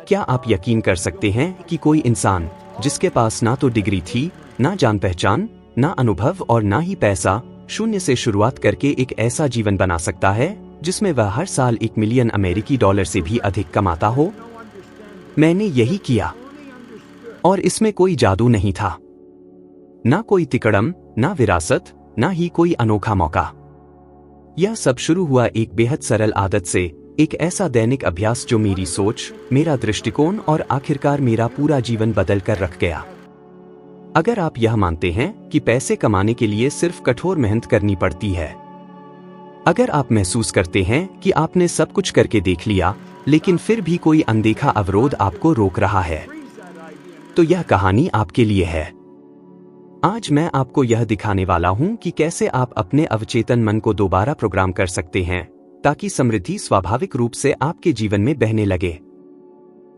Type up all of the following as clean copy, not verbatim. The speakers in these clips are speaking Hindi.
क्या आप यकीन कर सकते हैं कि कोई इंसान जिसके पास ना तो डिग्री थी, ना जान पहचान, ना अनुभव और ना ही पैसा, शून्य से शुरुआत करके एक ऐसा जीवन बना सकता है जिसमें वह हर साल 1 मिलियन अमेरिकी डॉलर से भी अधिक कमाता हो? मैंने यही किया और इसमें कोई जादू नहीं था, ना कोई तिकड़म, ना विरासत, ना ही कोई अनोखा मौका। यह सब शुरू हुआ एक बेहद सरल आदत से, एक ऐसा दैनिक अभ्यास जो मेरी सोच, मेरा दृष्टिकोण और आखिरकार मेरा पूरा जीवन बदल कर रख गया। अगर आप यह मानते हैं कि पैसे कमाने के लिए सिर्फ कठोर मेहनत करनी पड़ती है, अगर आप महसूस करते हैं कि आपने सब कुछ करके देख लिया लेकिन फिर भी कोई अनदेखा अवरोध आपको रोक रहा है, तो यह कहानी आपके लिए है। आज मैं आपको यह दिखाने वाला हूं कि कैसे आप अपने अवचेतन मन को दोबारा प्रोग्राम कर सकते हैं ताकि समृद्धि स्वाभाविक रूप से आपके जीवन में बहने लगे।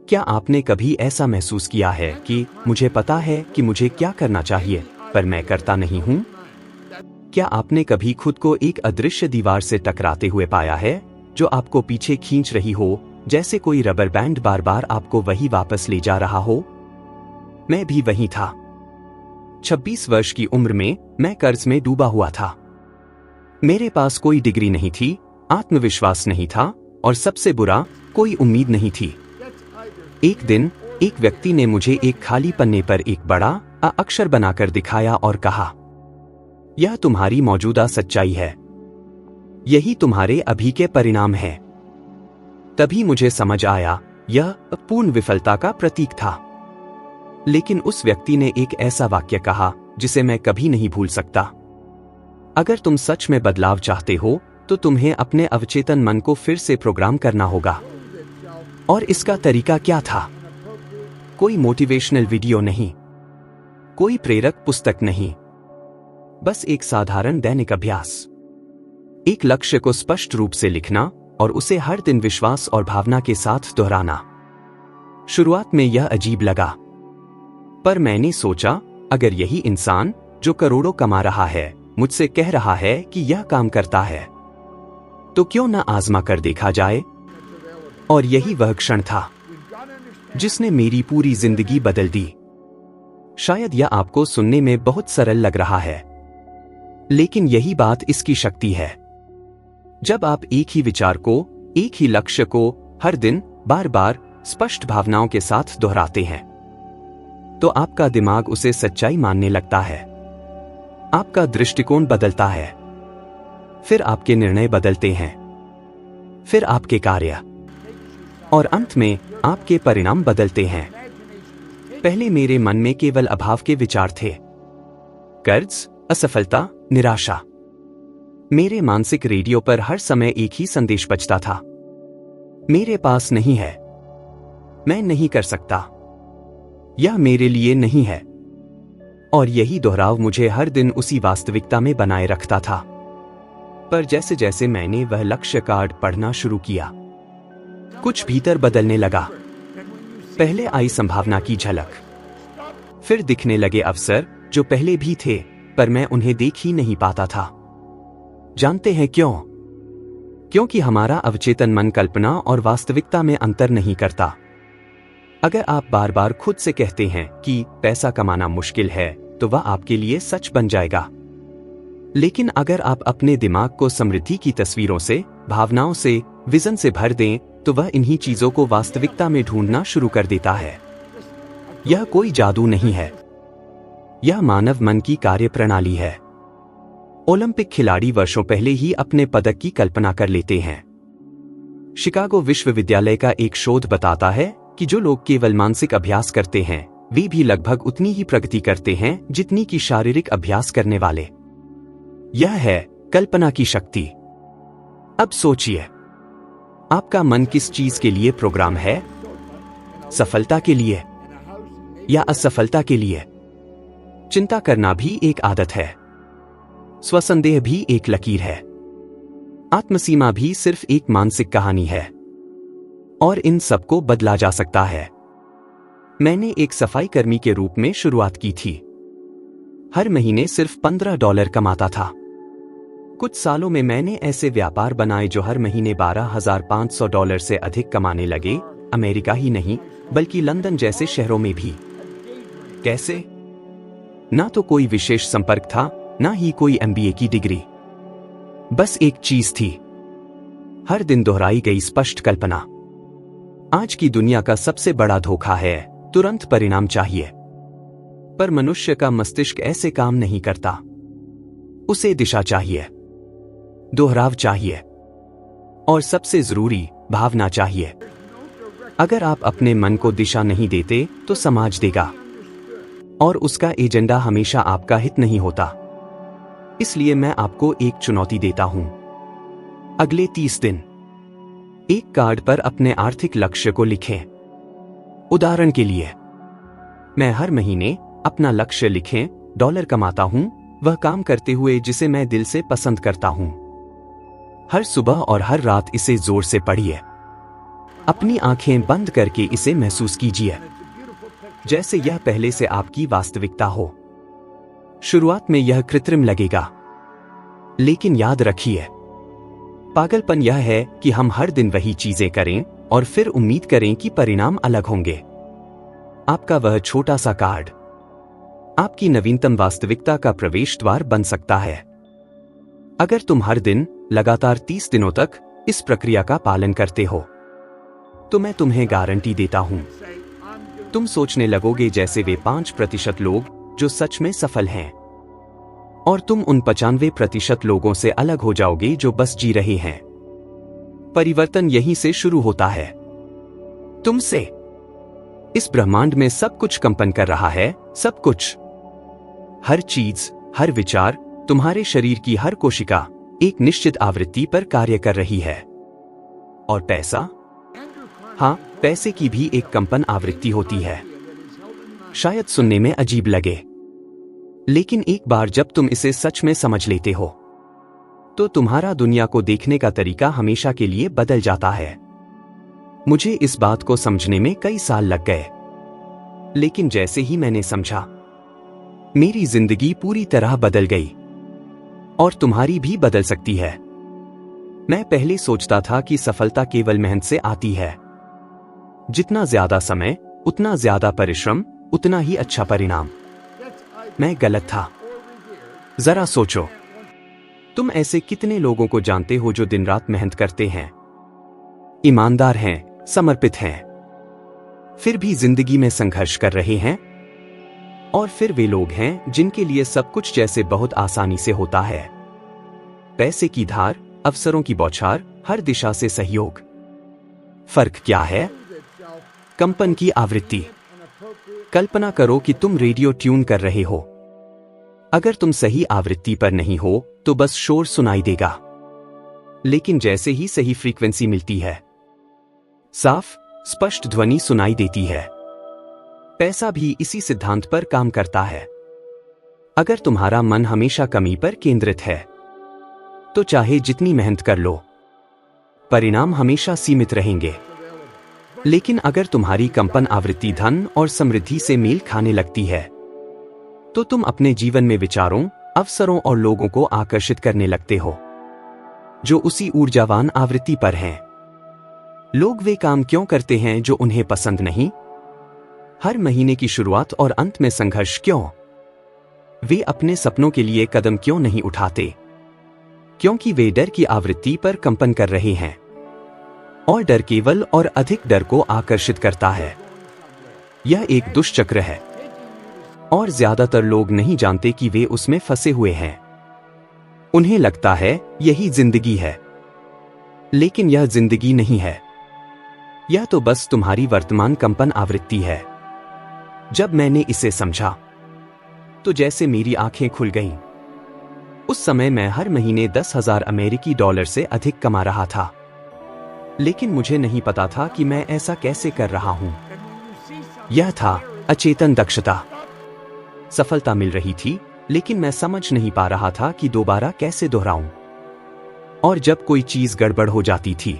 क्या आपने कभी ऐसा महसूस किया है कि मुझे पता है कि मुझे क्या करना चाहिए, पर मैं करता नहीं हूं? क्या आपने कभी खुद को एक अदृश्य दीवार से टकराते हुए पाया है जो आपको पीछे खींच रही हो, जैसे कोई रबर बैंड बार बार आपको वही वापस ले जा रहा हो? मैं भी वही था। 26 वर्ष की उम्र में मैं कर्ज में डूबा हुआ था। मेरे पास कोई डिग्री नहीं थी, आत्मविश्वास नहीं था और सबसे बुरा, कोई उम्मीद नहीं थी। एक दिन एक व्यक्ति ने मुझे एक खाली पन्ने पर एक बड़ा अ अक्षर बनाकर दिखाया और कहा, यह तुम्हारी मौजूदा सच्चाई है, यही तुम्हारे अभी के परिणाम हैं। तभी मुझे समझ आया, यह पूर्ण विफलता का प्रतीक था। लेकिन उस व्यक्ति ने एक ऐसा वाक्य कहा जिसे मैं कभी नहीं भूल सकता। अगर तुम सच में बदलाव चाहते हो तो तुम्हें अपने अवचेतन मन को फिर से प्रोग्राम करना होगा। और इसका तरीका क्या था? कोई मोटिवेशनल वीडियो नहीं, कोई प्रेरक पुस्तक नहीं, बस एक साधारण दैनिक अभ्यास। एक लक्ष्य को स्पष्ट रूप से लिखना और उसे हर दिन विश्वास और भावना के साथ दोहराना। शुरुआत में यह अजीब लगा, पर मैंने सोचा, अगर यही इंसान जो करोड़ों कमा रहा है मुझसे कह रहा है कि यह काम करता है, तो क्यों न आजमा कर देखा जाए? और यही वह क्षण था जिसने मेरी पूरी जिंदगी बदल दी। शायद यह आपको सुनने में बहुत सरल लग रहा है, लेकिन यही बात इसकी शक्ति है। जब आप एक ही विचार को, एक ही लक्ष्य को हर दिन बार बार स्पष्ट भावनाओं के साथ दोहराते हैं, तो आपका दिमाग उसे सच्चाई मानने लगता है। आपका दृष्टिकोण बदलता है, फिर आपके निर्णय बदलते हैं, फिर आपके कार्य और अंत में आपके परिणाम बदलते हैं। पहले मेरे मन में केवल अभाव के विचार थे, कर्ज, असफलता, निराशा। मेरे मानसिक रेडियो पर हर समय एक ही संदेश बजता था, मेरे पास नहीं है, मैं नहीं कर सकता, यह मेरे लिए नहीं है। और यही दोहराव मुझे हर दिन उसी वास्तविकता में बनाए रखता था। पर जैसे जैसे मैंने वह लक्ष्य कार्ड पढ़ना शुरू किया, कुछ भीतर बदलने लगा। पहले आई संभावना की झलक, फिर दिखने लगे अवसर जो पहले भी थे पर मैं उन्हें देख ही नहीं पाता था। जानते हैं क्यों? क्योंकि हमारा अवचेतन मन कल्पना और वास्तविकता में अंतर नहीं करता। अगर आप बार बार खुद से कहते हैं कि पैसा कमाना मुश्किल है, तो वह आपके लिए सच बन जाएगा। लेकिन अगर आप अपने दिमाग को समृद्धि की तस्वीरों से, भावनाओं से, विजन से भर दें, तो वह इन्हीं चीजों को वास्तविकता में ढूंढना शुरू कर देता है। यह कोई जादू नहीं है, यह मानव मन की कार्यप्रणाली है। ओलंपिक खिलाड़ी वर्षों पहले ही अपने पदक की कल्पना कर लेते हैं। शिकागो विश्वविद्यालय का एक शोध बताता है कि जो लोग केवल मानसिक अभ्यास करते हैं, वे भी लगभग उतनी ही प्रगति करते हैं जितनी की शारीरिक अभ्यास करने वाले। यह है कल्पना की शक्ति। अब सोचिए, आपका मन किस चीज के लिए प्रोग्राम है? सफलता के लिए या असफलता के लिए? चिंता करना भी एक आदत है, स्वसंदेह भी एक लकीर है, आत्मसीमा भी सिर्फ एक मानसिक कहानी है, और इन सबको बदला जा सकता है। मैंने एक सफाई कर्मी के रूप में शुरुआत की थी। हर महीने सिर्फ $15 कमाता था। कुछ सालों में मैंने ऐसे व्यापार बनाए जो हर महीने $12,500 से अधिक कमाने लगे। अमेरिका ही नहीं, बल्कि लंदन जैसे शहरों में भी। कैसे? ना तो कोई विशेष संपर्क था, ना ही कोई एमबीए की डिग्री। बस एक चीज थी, हर दिन दोहराई गई स्पष्ट कल्पना। आज की दुनिया का सबसे बड़ा धोखा है तुरंत परिणाम चाहिए। पर मनुष्य का मस्तिष्क ऐसे काम नहीं करता। उसे दिशा चाहिए, दोहराव चाहिए, और सबसे जरूरी भावना चाहिए। अगर आप अपने मन को दिशा नहीं देते तो समाज देगा, और उसका एजेंडा हमेशा आपका हित नहीं होता। इसलिए मैं आपको एक चुनौती देता हूं। अगले 30 दिन एक कार्ड पर अपने आर्थिक लक्ष्य को लिखें। उदाहरण के लिए, मैं हर महीने अपना लक्ष्य लिखें, डॉलर कमाता हूं, वह काम करते हुए जिसे मैं दिल से पसंद करता हूं। हर सुबह और हर रात इसे जोर से पढ़िए। अपनी आंखें बंद करके इसे महसूस कीजिए, जैसे यह पहले से आपकी वास्तविकता हो। शुरुआत में यह कृत्रिम लगेगा, लेकिन याद रखिए, पागलपन यह है कि हम हर दिन वही चीजें करें और फिर उम्मीद करें कि परिणाम अलग होंगे। आपका वह छोटा सा कार्ड आपकी नवीनतम वास्तविकता का प्रवेश द्वार बन सकता है। अगर तुम हर दिन लगातार 30 दिनों तक इस प्रक्रिया का पालन करते हो, तो मैं तुम्हें गारंटी देता हूं, तुम सोचने लगोगे जैसे वे 5% लोग जो सच में सफल हैं, और तुम उन 95% लोगों से अलग हो जाओगे जो बस जी रहे हैं। परिवर्तन यहीं से शुरू होता है, तुमसे। इस ब्रह्मांड में सब कुछ कंपन कर रहा है, सब कुछ, हर चीज, हर विचार, तुम्हारे शरीर की हर कोशिका एक निश्चित आवृत्ति पर कार्य कर रही है। और पैसा? हाँ, पैसे की भी एक कंपन आवृत्ति होती है। शायद सुनने में अजीब लगे, लेकिन एक बार जब तुम इसे सच में समझ लेते हो, तो तुम्हारा दुनिया को देखने का तरीका हमेशा के लिए बदल जाता है। मुझे इस बात को समझने में कई साल लग गए, लेकिन जैसे ही मैंने समझा, मेरी जिंदगी पूरी तरह बदल गई, और तुम्हारी भी बदल सकती है। मैं पहले सोचता था कि सफलता केवल मेहनत से आती है। जितना ज्यादा समय, उतना ज्यादा परिश्रम, उतना ही अच्छा परिणाम। मैं गलत था। जरा सोचो, तुम ऐसे कितने लोगों को जानते हो जो दिन रात मेहनत करते हैं, ईमानदार हैं, समर्पित हैं, फिर भी जिंदगी में संघर्ष कर रहे हैं? और फिर वे लोग हैं जिनके लिए सब कुछ जैसे बहुत आसानी से होता है। पैसे की धार, अवसरों की बौछार, हर दिशा से सहयोग। फर्क क्या है? कंपन की आवृत्ति। कल्पना करो कि तुम रेडियो ट्यून कर रहे हो। अगर तुम सही आवृत्ति पर नहीं हो तो बस शोर सुनाई देगा, लेकिन जैसे ही सही फ्रीक्वेंसी मिलती है, साफ स्पष्ट ध्वनि सुनाई देती है। पैसा भी इसी सिद्धांत पर काम करता है। अगर तुम्हारा मन हमेशा कमी पर केंद्रित है, तो चाहे जितनी मेहनत कर लो, परिणाम हमेशा सीमित रहेंगे। लेकिन अगर तुम्हारी कंपन आवृत्ति धन और समृद्धि से मेल खाने लगती है, तो तुम अपने जीवन में विचारों, अवसरों और लोगों को आकर्षित करने लगते हो जो उसी ऊर्जावान आवृत्ति पर हैं। लोग वे काम क्यों करते हैं जो उन्हें पसंद नहीं? हर महीने की शुरुआत और अंत में संघर्ष क्यों? वे अपने सपनों के लिए कदम क्यों नहीं उठाते? क्योंकि वे डर की आवृत्ति पर कंपन कर रहे हैं, और डर केवल और अधिक डर को आकर्षित करता है। यह एक दुष्चक्र है, और ज्यादातर लोग नहीं जानते कि वे उसमें फंसे हुए हैं। उन्हें लगता है यही जिंदगी है, लेकिन यह जिंदगी नहीं है। यह तो बस तुम्हारी वर्तमान कंपन आवृत्ति है। जब मैंने इसे समझा, तो जैसे मेरी आंखें खुल गईं। उस समय मैं हर महीने 10,000 अमेरिकी डॉलर से अधिक कमा रहा था, लेकिन मुझे नहीं पता था कि मैं ऐसा कैसे कर रहा हूं। यह था अचेतन दक्षता। सफलता मिल रही थी, लेकिन मैं समझ नहीं पा रहा था कि दोबारा कैसे दोहराऊं। और जब कोई चीज गड़बड़ हो जाती थी,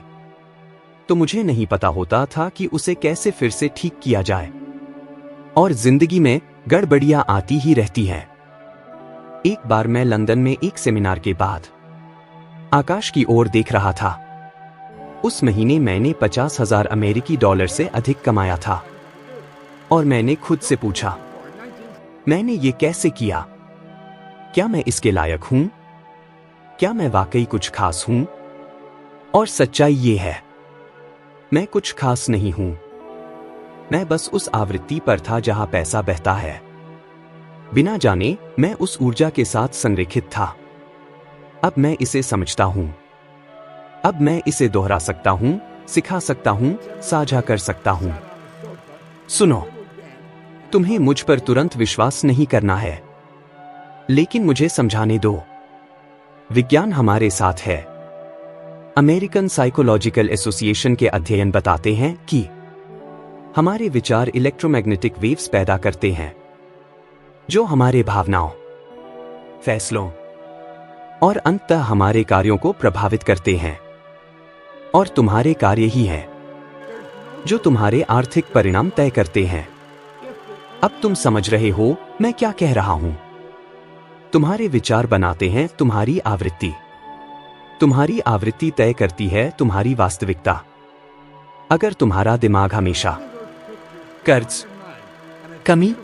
तो मुझे नहीं पता होता था कि उसे कैसे फिर से ठीक किया जाए। और जिंदगी में गड़बड़ियां आती ही रहती हैं। एक बार मैं लंदन में एक सेमिनार के बाद आकाश की ओर देख रहा था। उस महीने मैंने 50,000 अमेरिकी डॉलर से अधिक कमाया था। और मैंने खुद से पूछा, मैंने ये कैसे किया? क्या मैं इसके लायक हूं? क्या मैं वाकई कुछ खास हूं? और सच्चाई ये है, मैं कुछ खास नहीं हूं। मैं बस उस आवृत्ति पर था जहां पैसा बहता है। बिना जाने मैं उस ऊर्जा के साथ संरेखित था। अब मैं इसे समझता हूं। अब मैं इसे दोहरा सकता हूं, सिखा सकता हूं, साझा कर सकता हूं। सुनो, तुम्हें मुझ पर तुरंत विश्वास नहीं करना है, लेकिन मुझे समझाने दो। विज्ञान हमारे साथ है। अमेरिकन साइकोलॉजिकल एसोसिएशन के अध्ययन बताते हैं कि हमारे विचार इलेक्ट्रोमैग्नेटिक वेव्स पैदा करते हैं, जो हमारे भावनाओं, फैसलों और अंततः हमारे कार्यों को प्रभावित करते हैं। और तुम्हारे कार्य ही हैं जो तुम्हारे आर्थिक परिणाम तय करते हैं। अब तुम समझ रहे हो मैं क्या कह रहा हूं। तुम्हारे विचार बनाते हैं तुम्हारी आवृत्ति। तुम्हारी आवृत्ति तय करती है तुम्हारी वास्तविकता। अगर तुम्हारा दिमाग हमेशा कर्ज, कमी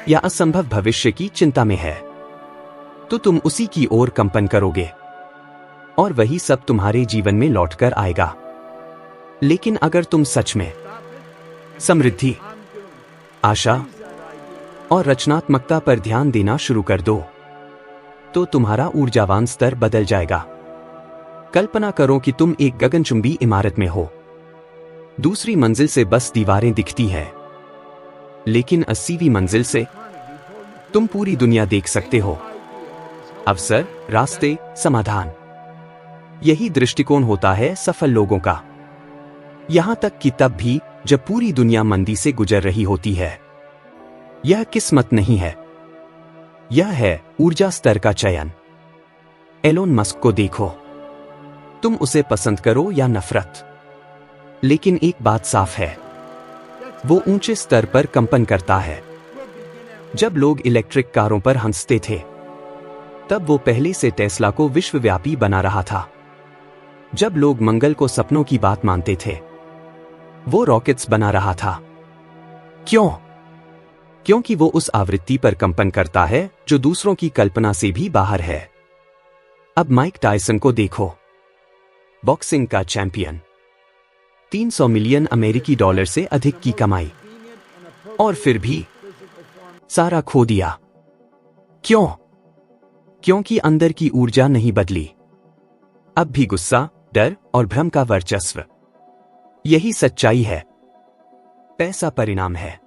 या असंभव भविष्य की चिंता में है, तो तुम उसी की ओर कंपन करोगे और वही सब तुम्हारे जीवन में लौटकर आएगा। लेकिन अगर तुम सच में समृद्धि, आशा और रचनात्मकता पर ध्यान देना शुरू कर दो, तो तुम्हारा ऊर्जावान स्तर बदल जाएगा। कल्पना करो कि तुम एक गगनचुंबी इमारत में हो। दूसरी मंजिल से बस दीवारें दिखती हैं, लेकिन 80वीं मंजिल से तुम पूरी दुनिया देख सकते हो। अवसर, रास्ते, समाधान। यही दृष्टिकोण होता है सफल लोगों का। यहां तक कि तब भी जब पूरी दुनिया मंदी से गुजर रही होती है। यह किस्मत नहीं है, यह है ऊर्जा स्तर का चयन। एलोन मस्क को देखो, तुम उसे पसंद करो या नफरत, लेकिन एक बात साफ है, वो ऊंचे स्तर पर कंपन करता है। जब लोग इलेक्ट्रिक कारों पर हंसते थे, तब वो पहले से टेस्ला को विश्वव्यापी बना रहा था। जब लोग मंगल को सपनों की बात मानते थे, वो रॉकेट्स बना रहा था। क्यों? क्योंकि वो उस आवृत्ति पर कंपन करता है जो दूसरों की कल्पना से भी बाहर है। अब माइक टायसन को देखो, बॉक्सिंग का चैंपियन, 300 मिलियन अमेरिकी डॉलर से अधिक की कमाई, और फिर भी सारा खो दिया। क्यों? क्योंकि अंदर की ऊर्जा नहीं बदली। अब भी गुस्सा, डर और भ्रम का वर्चस्व। यही सच्चाई है। पैसा परिणाम है,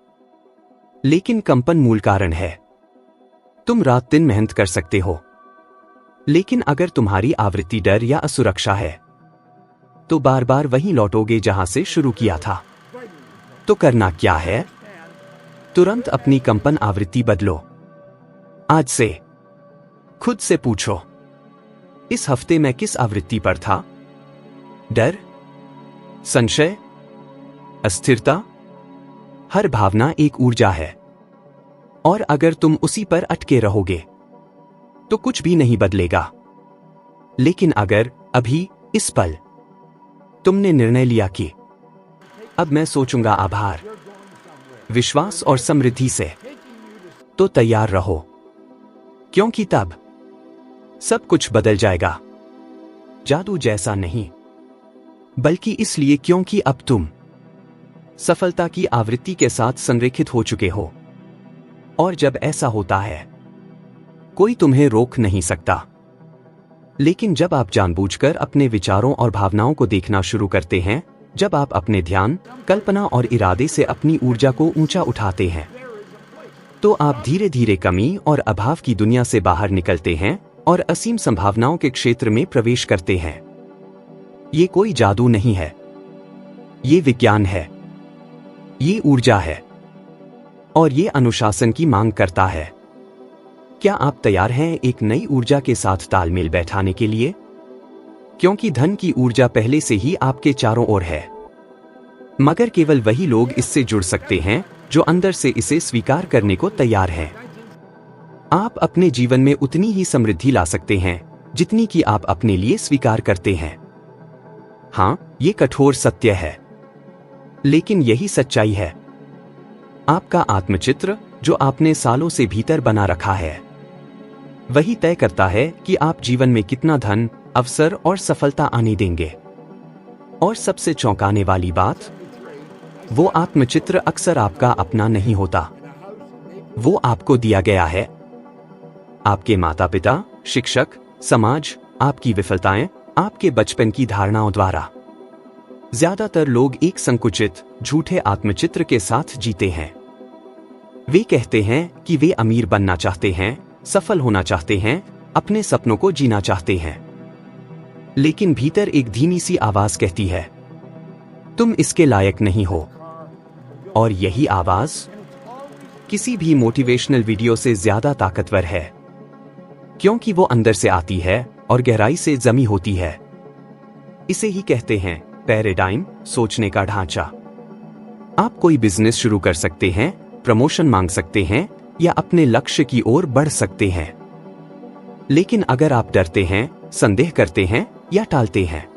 लेकिन कंपन मूल कारण है। तुम रात दिन मेहनत कर सकते हो, लेकिन अगर तुम्हारी आवृत्ति डर या असुरक्षा है, तो बार बार वहीं लौटोगे जहां से शुरू किया था। तो करना क्या है? तुरंत अपनी कंपन आवृत्ति बदलो। आज से खुद से पूछो, इस हफ्ते मैं किस आवृत्ति पर था? डर, संशय, अस्थिरता? हर भावना एक ऊर्जा है, और अगर तुम उसी पर अटके रहोगे, तो कुछ भी नहीं बदलेगा। लेकिन अगर अभी इस पल तुमने निर्णय लिया कि अब मैं सोचूंगा आभार, विश्वास और समृद्धि से, तो तैयार रहो, क्योंकि तब सब कुछ बदल जाएगा। जादू जैसा नहीं, बल्कि इसलिए क्योंकि अब तुम सफलता की आवृत्ति के साथ संरेखित हो चुके हो। और जब ऐसा होता है, कोई तुम्हें रोक नहीं सकता। लेकिन जब आप जानबूझकर अपने विचारों और भावनाओं को देखना शुरू करते हैं, जब आप अपने ध्यान, कल्पना और इरादे से अपनी ऊर्जा को ऊंचा उठाते हैं, तो आप धीरे धीरे कमी और अभाव की दुनिया से बाहर निकलते हैं और असीम संभावनाओं के क्षेत्र में प्रवेश करते हैं। ये कोई जादू नहीं है, ये विज्ञान है, ये ऊर्जा है, और ये अनुशासन की मांग करता है। क्या आप तैयार हैं एक नई ऊर्जा के साथ तालमेल बैठाने के लिए? क्योंकि धन की ऊर्जा पहले से ही आपके चारों ओर है, मगर केवल वही लोग इससे जुड़ सकते हैं जो अंदर से इसे स्वीकार करने को तैयार हैं। आप अपने जीवन में उतनी ही समृद्धि ला सकते हैं जितनी कि आप अपने लिए स्वीकार करते हैं। हाँ, ये कठोर सत्य है, लेकिन यही सच्चाई है। आपका आत्मचित्र जो आपने सालों से भीतर बना रखा है वही तय करता है कि आप जीवन में कितना धन, अवसर और सफलता आने देंगे। और सबसे चौंकाने वाली बात, वो आत्मचित्र अक्सर आपका अपना नहीं होता। वो आपको दिया गया है आपके माता पिता, शिक्षक, समाज, आपकी विफलताएं, आपके बचपन की धारणाओं द्वारा। ज्यादातर लोग एक संकुचित, झूठे आत्मचित्र के साथ जीते हैं। वे कहते हैं कि वे अमीर बनना चाहते हैं, सफल होना चाहते हैं, अपने सपनों को जीना चाहते हैं। लेकिन भीतर एक धीमी सी आवाज कहती है, तुम इसके लायक नहीं हो। और यही आवाज किसी भी मोटिवेशनल वीडियो से ज्यादा ताकतवर है, क्योंकि वो अंदर से आती है और गहराई से जमी होती है। इसे ही कहते हैं पैराडाइम, सोचने का ढांचा। आप कोई बिजनेस शुरू कर सकते हैं, प्रमोशन मांग सकते हैं या अपने लक्ष्य की ओर बढ़ सकते हैं। लेकिन अगर आप डरते हैं, संदेह करते हैं या टालते हैं,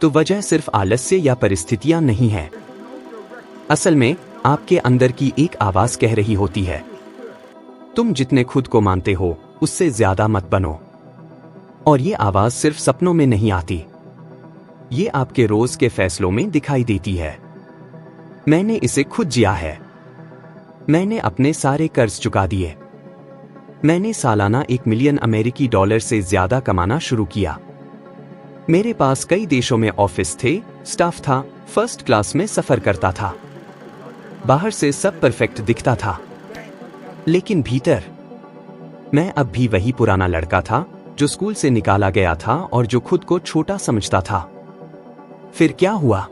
तो वजह सिर्फ आलस्य या परिस्थितियां नहीं है। असल में आपके अंदर की एक आवाज कह रही होती है, तुम जितने खुद को मानते हो उससे ज्यादा मत बनो। और ये आवाज सिर्फ सपनों में नहीं आती, ये आपके रोज के फैसलों में दिखाई देती है। मैंने इसे खुद जिया है। मैंने अपने सारे कर्ज चुका दिए। मैंने सालाना $1 मिलियन अमेरिकी डॉलर से ज्यादा कमाना शुरू किया। मेरे पास कई देशों में ऑफिस थे, स्टाफ था, फर्स्ट क्लास में सफर करता था। बाहर से सब परफेक्ट दिखता था, लेकिन भीतर मैं अब भी वही पुराना लड़का था जो स्कूल से निकाला गया था और जो खुद को छोटा समझता था। फिर क्या हुआ?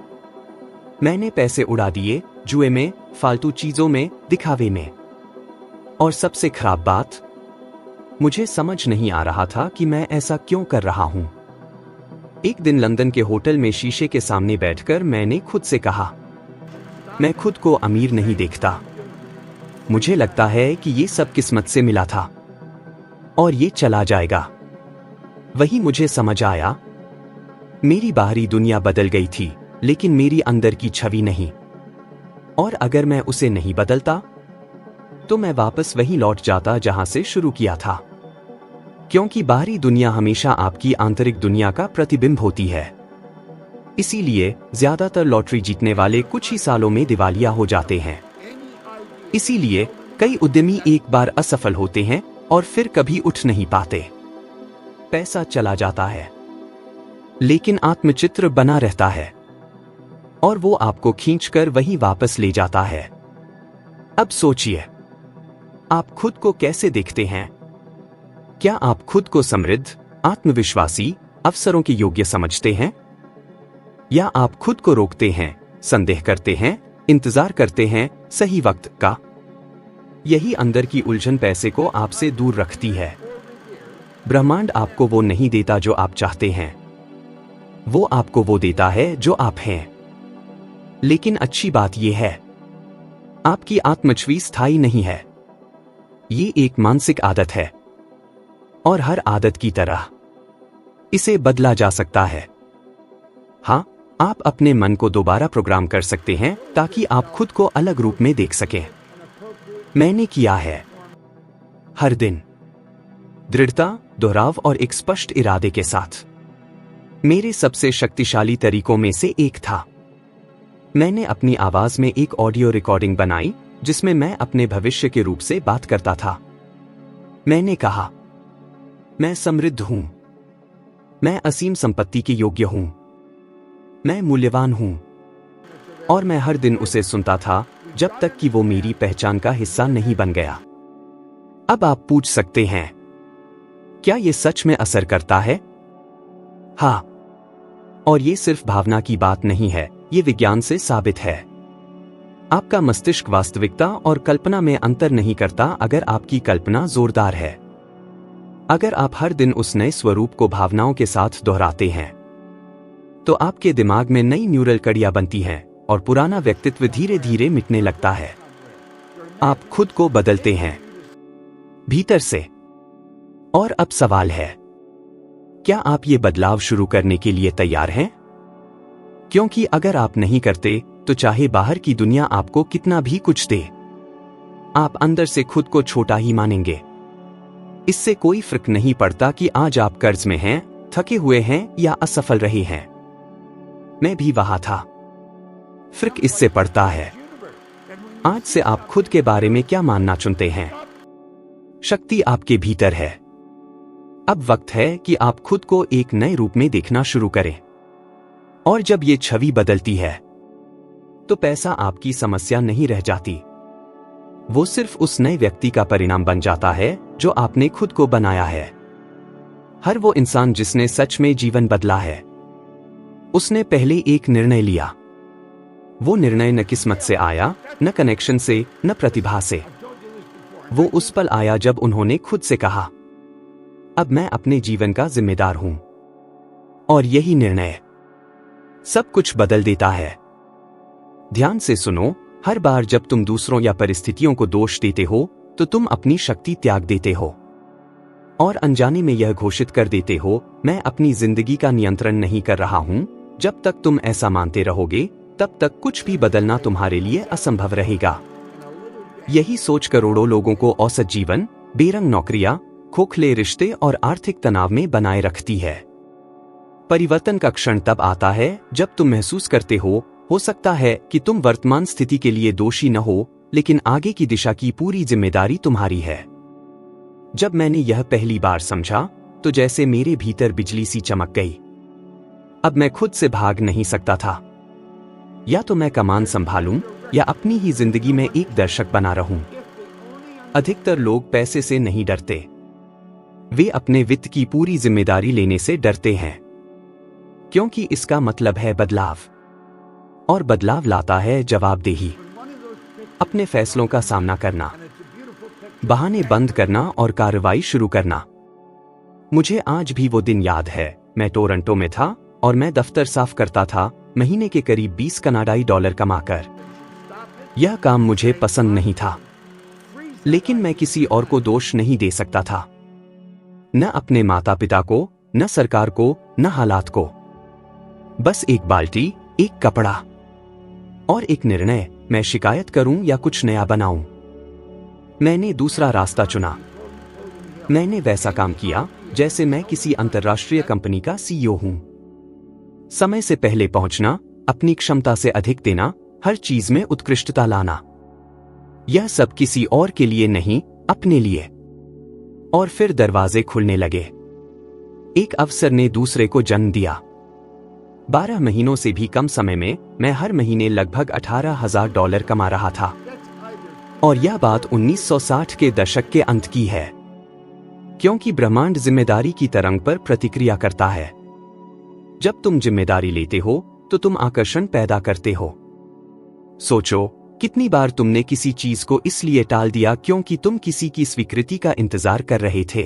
मैंने पैसे उड़ा दिए, जुए में, फालतू चीजों में, दिखावे में। और सबसे खराब बात, मुझे समझ नहीं आ रहा था कि मैं ऐसा क्यों कर रहा हूं। एक दिन लंदन के होटल में शीशे के सामने बैठकर मैंने खुद से कहा, मैं खुद को अमीर नहीं देखता। मुझे लगता है कि ये सब किस्मत से मिला था और ये चला जाएगा। वही मुझे समझ आया, मेरी बाहरी दुनिया बदल गई थी, लेकिन मेरी अंदर की छवि नहीं। और अगर मैं उसे नहीं बदलता, तो मैं वापस वहीं लौट जाता जहां से शुरू किया था। क्योंकि बाहरी दुनिया हमेशा आपकी आंतरिक दुनिया का प्रतिबिंब होती है। इसीलिए ज्यादातर लॉटरी जीतने वाले कुछ ही सालों में दिवालिया हो जाते हैं। इसीलिए कई उद्यमी एक बार असफल होते हैं और फिर कभी उठ नहीं पाते। पैसा चला जाता है, लेकिन आत्मचित्र बना रहता है और वो आपको खींचकर वहीं वापस ले जाता है। अब सोचिए, आप खुद को कैसे देखते हैं? क्या आप खुद को समृद्ध, आत्मविश्वासी, अवसरों के योग्य समझते हैं? या आप खुद को रोकते हैं, संदेह करते हैं, इंतजार करते हैं सही वक्त का? यही अंदर की उलझन पैसे को आपसे दूर रखती है। ब्रह्मांड आपको वो नहीं देता जो आप चाहते हैं, वो आपको वो देता है जो आप हैं। लेकिन अच्छी बात यह है, आपकी आत्मछवि स्थायी नहीं है। ये एक मानसिक आदत है और हर आदत की तरह इसे बदला जा सकता है। हाँ, आप अपने मन को दोबारा प्रोग्राम कर सकते हैं ताकि आप खुद को अलग रूप में देख सकें। मैंने किया है, हर दिन दृढ़ता, दोहराव और एक स्पष्ट इरादे के साथ। मेरे सबसे शक्तिशाली तरीकों में से एक था, मैंने अपनी आवाज में एक ऑडियो रिकॉर्डिंग बनाई जिसमें मैं अपने भविष्य के रूप से बात करता था। मैंने कहा, मैं समृद्ध हूं, मैं असीम संपत्ति के योग्य हूं, मैं मूल्यवान हूं। और मैं हर दिन उसे सुनता था जब तक कि वो मेरी पहचान का हिस्सा नहीं बन गया। अब आप पूछ सकते हैं, क्या ये सच में असर करता है? हाँ, और ये सिर्फ भावना की बात नहीं है, ये विज्ञान से साबित है। आपका मस्तिष्क वास्तविकता और कल्पना में अंतर नहीं करता अगर आपकी कल्पना जोरदार है। अगर आप हर दिन उस नए स्वरूप को भावनाओं के साथ दोहराते हैं, तो आपके दिमाग में नई न्यूरल कड़ियां बनती हैं और पुराना व्यक्तित्व धीरे धीरे मिटने लगता है। आप खुद को बदलते हैं भीतर से। और अब सवाल है, क्या आप ये बदलाव शुरू करने के लिए तैयार हैं? क्योंकि अगर आप नहीं करते, तो चाहे बाहर की दुनिया आपको कितना भी कुछ दे, आप अंदर से खुद को छोटा ही मानेंगे। इससे कोई फर्क नहीं पड़ता कि आज आप कर्ज में हैं, थके हुए हैं या असफल रहे हैं। मैं भी वहां था। फर्क इससे पड़ता है आज से आप खुद के बारे में क्या मानना चुनते हैं। शक्ति आपके भीतर है। अब वक्त है कि आप खुद को एक नए रूप में देखना शुरू करें। और जब ये छवि बदलती है तो पैसा आपकी समस्या नहीं रह जाती। वो सिर्फ उस नए व्यक्ति का परिणाम बन जाता है जो आपने खुद को बनाया है। हर वो इंसान जिसने सच में जीवन बदला है, उसने पहले एक निर्णय लिया। वो निर्णय न किस्मत से आया, न कनेक्शन से, न प्रतिभा से। वो उस पल आया जब उन्होंने खुद से कहा, अब मैं अपने जीवन का जिम्मेदार हूं। और यही निर्णय सब कुछ बदल देता है। ध्यान से सुनो, हर बार जब तुम दूसरों या परिस्थितियों को दोष देते हो तो तुम अपनी शक्ति त्याग देते हो और अनजाने में यह घोषित कर देते हो, मैं अपनी जिंदगी का नियंत्रण नहीं कर रहा हूं। जब तक तुम ऐसा मानते रहोगे तब तक कुछ भी बदलना तुम्हारे लिए असंभव रहेगा। यही सोच करोड़ों लोगों को औसत जीवन, बेरंग नौकरियां, खोखले रिश्ते और आर्थिक तनाव में बनाए रखती है। परिवर्तन का क्षण तब आता है जब तुम महसूस करते हो सकता है कि तुम वर्तमान स्थिति के लिए दोषी न हो, लेकिन आगे की दिशा की पूरी जिम्मेदारी तुम्हारी है। जब मैंने यह पहली बार समझा तो जैसे मेरे भीतर बिजली सी चमक गई। अब मैं खुद से भाग नहीं सकता था। या तो मैं कमान संभालूं या अपनी ही जिंदगी में एक दर्शक बना रहूं। अधिकतर लोग पैसे से नहीं डरते, वे अपने वित्त की पूरी जिम्मेदारी लेने से डरते हैं, क्योंकि इसका मतलब है बदलाव, और बदलाव लाता है जवाबदेही। अपने फैसलों का सामना करना, बहाने बंद करना और कार्रवाई शुरू करना। मुझे आज भी वो दिन याद है। मैं टोरंटो में था और मैं दफ्तर साफ करता था, महीने के करीब 20 कनाडाई डॉलर कमाकर। यह काम मुझे पसंद नहीं था, लेकिन मैं किसी और को दोष नहीं दे सकता था। न अपने माता पिता को, न सरकार को, न हालात को। बस एक बाल्टी, एक कपड़ा और एक निर्णय, मैं शिकायत करूं या कुछ नया बनाऊं। मैंने दूसरा रास्ता चुना। मैंने वैसा काम किया जैसे मैं किसी अंतर्राष्ट्रीय कंपनी का सीईओ हूं। समय से पहले पहुंचना, अपनी क्षमता से अधिक देना, हर चीज में उत्कृष्टता लाना। यह सब किसी और के लिए नहीं, अपने लिए। और फिर दरवाजे खुलने लगे। एक अवसर ने दूसरे को जन्म दिया। 12 महीनों से भी कम समय में मैं हर महीने लगभग $18,000 कमा रहा था। और यह बात 1960 के दशक के अंत की है, क्योंकि ब्रह्मांड जिम्मेदारी की तरंग पर प्रतिक्रिया करता है। जब तुम जिम्मेदारी लेते हो तो तुम आकर्षण पैदा करते हो। सोचो, कितनी बार तुमने किसी चीज को इसलिए टाल दिया क्योंकि तुम किसी की स्वीकृति का इंतजार कर रहे थे।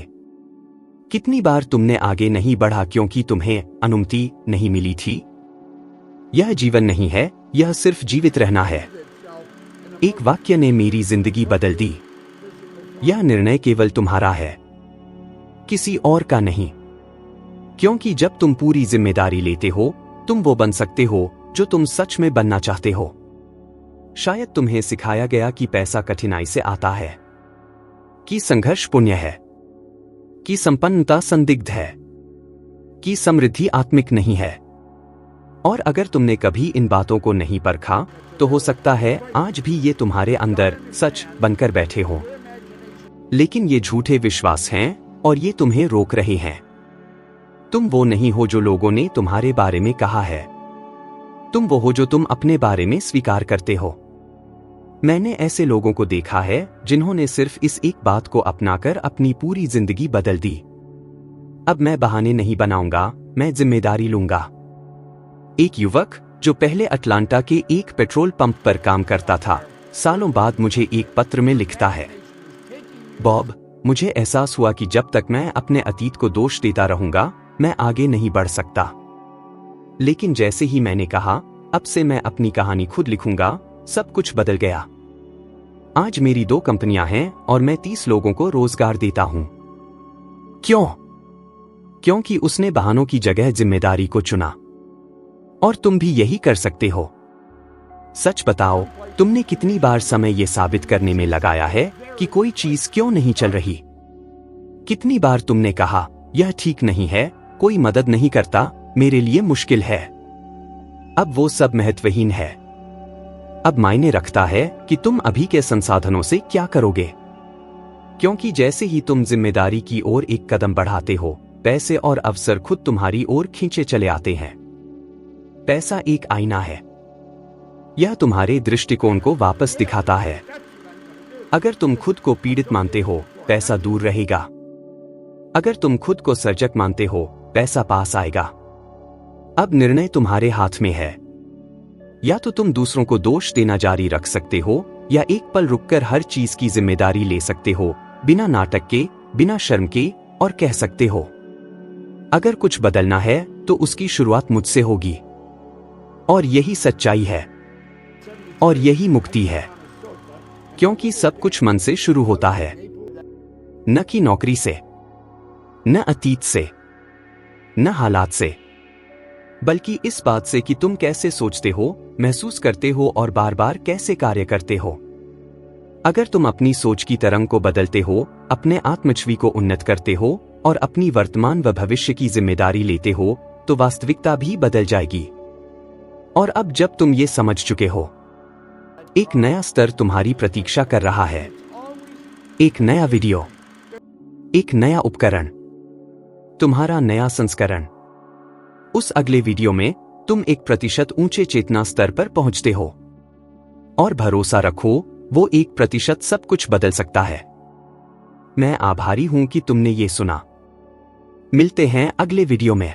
कितनी बार तुमने आगे नहीं बढ़ा क्योंकि तुम्हें अनुमति नहीं मिली थी। यह जीवन नहीं है, यह सिर्फ जीवित रहना है। एक वाक्य ने मेरी जिंदगी बदल दी। यह निर्णय केवल तुम्हारा है, किसी और का नहीं। क्योंकि जब तुम पूरी जिम्मेदारी लेते हो, तुम वो बन सकते हो जो तुम सच में बनना चाहते हो। शायद तुम्हें सिखाया गया कि पैसा कठिनाई से आता है, कि संघर्ष पुण्य है, कि संपन्नता संदिग्ध है, कि समृद्धि आत्मिक नहीं है। और अगर तुमने कभी इन बातों को नहीं परखा तो हो सकता है आज भी ये तुम्हारे अंदर सच बनकर बैठे हो। लेकिन ये झूठे विश्वास हैं और ये तुम्हें रोक रहे हैं। तुम वो नहीं हो जो लोगों ने तुम्हारे बारे में कहा है। तुम वो हो जो तुम अपने बारे में स्वीकार करते हो। मैंने ऐसे लोगों को देखा है जिन्होंने सिर्फ इस एक बात को अपनाकर अपनी पूरी जिंदगी बदल दी। अब मैं बहाने नहीं बनाऊंगा, मैं जिम्मेदारी लूंगा। एक युवक जो पहले अटलांटा के एक पेट्रोल पंप पर काम करता था, सालों बाद मुझे एक पत्र में लिखता है, बॉब, मुझे एहसास हुआ कि जब तक मैं अपने अतीत को दोष देता रहूंगा, मैं आगे नहीं बढ़ सकता। लेकिन जैसे ही मैंने कहा, अब से मैं अपनी कहानी खुद लिखूंगा, सब कुछ बदल गया। आज मेरी 2 कंपनियां हैं और मैं 30 लोगों को रोजगार देता हूं। क्यों? क्योंकि उसने बहानों की जगह जिम्मेदारी को चुना। और तुम भी यही कर सकते हो। सच बताओ, तुमने कितनी बार समय ये साबित करने में लगाया है कि कोई चीज क्यों नहीं चल रही? कितनी बार तुमने कहा, यह ठीक नहीं है, कोई मदद नहीं करता, मेरे लिए मुश्किल है। अब वो सब महत्वहीन है। अब मायने रखता है कि तुम अभी के संसाधनों से क्या करोगे। क्योंकि जैसे ही तुम जिम्मेदारी की ओर एक कदम बढ़ाते हो, पैसे और अवसर खुद तुम्हारी ओर खींचे चले आते हैं। पैसा एक आईना है। यह तुम्हारे दृष्टिकोण को वापस दिखाता है। अगर तुम खुद को पीड़ित मानते हो, पैसा दूर रहेगा। अगर तुम खुद को सर्जक मानते हो, पैसा पास आएगा। अब निर्णय तुम्हारे हाथ में है। या तो तुम दूसरों को दोष देना जारी रख सकते हो, या एक पल रुककर हर चीज की जिम्मेदारी ले सकते हो, बिना नाटक के, बिना शर्म के, और कह सकते हो, अगर कुछ बदलना है तो उसकी शुरुआत मुझसे होगी। और यही सच्चाई है, और यही मुक्ति है। क्योंकि सब कुछ मन से शुरू होता है, न कि नौकरी से, न अतीत से, न हालात से, बल्कि इस बात से कि तुम कैसे सोचते हो, महसूस करते हो और बार बार कैसे कार्य करते हो। अगर तुम अपनी सोच की तरंग को बदलते हो, अपने आत्मछवि को उन्नत करते हो और अपनी वर्तमान व भविष्य की जिम्मेदारी लेते हो, तो वास्तविकता भी बदल जाएगी। और अब जब तुम ये समझ चुके हो, एक नया स्तर तुम्हारी प्रतीक्षा कर रहा है। एक नया वीडियो, एक नया उपकरण, तुम्हारा नया संस्करण। उस अगले वीडियो में तुम 1% ऊंचे चेतना स्तर पर पहुंचते हो। और भरोसा रखो, वो 1% सब कुछ बदल सकता है। मैं आभारी हूं कि तुमने ये सुना। मिलते हैं अगले वीडियो में।